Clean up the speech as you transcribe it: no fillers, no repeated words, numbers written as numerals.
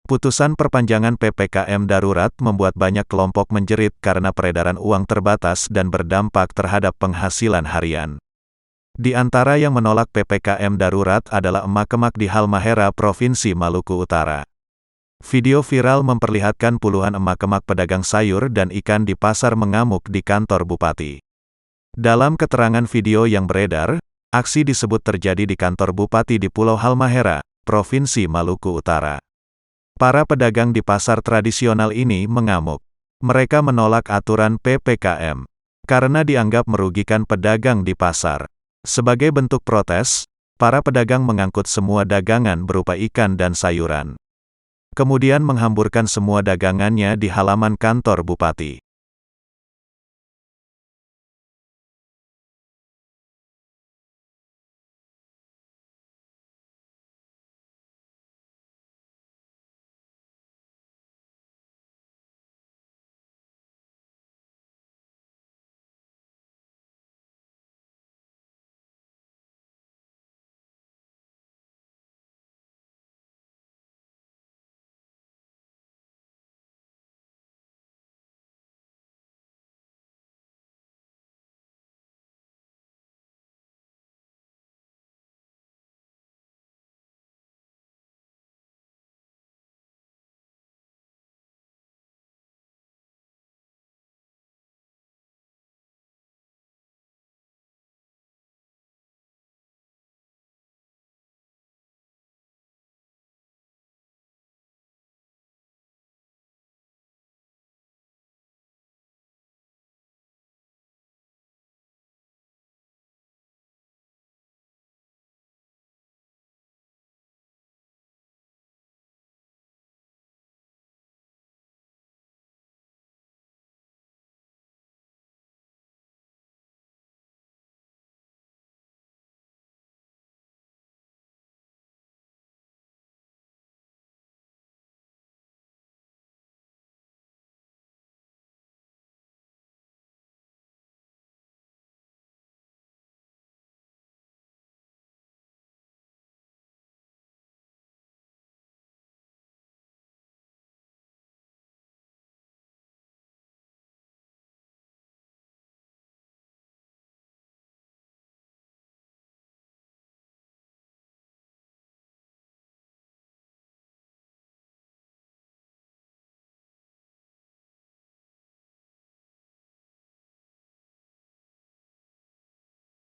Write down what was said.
Putusan perpanjangan PPKM darurat membuat banyak kelompok menjerit karena peredaran uang terbatas dan berdampak terhadap penghasilan harian. Di antara yang menolak PPKM darurat adalah emak-emak di Halmahera, Provinsi Maluku Utara. Video viral memperlihatkan puluhan emak-emak pedagang sayur dan ikan di pasar mengamuk di kantor bupati. Dalam keterangan video yang beredar, aksi disebut terjadi di kantor bupati di Pulau Halmahera, Provinsi Maluku Utara. Para pedagang di pasar tradisional ini mengamuk. Mereka menolak aturan PPKM karena dianggap merugikan pedagang di pasar. Sebagai bentuk protes, para pedagang mengangkut semua dagangan berupa ikan dan sayuran. Kemudian menghamburkan semua dagangannya di halaman kantor bupati.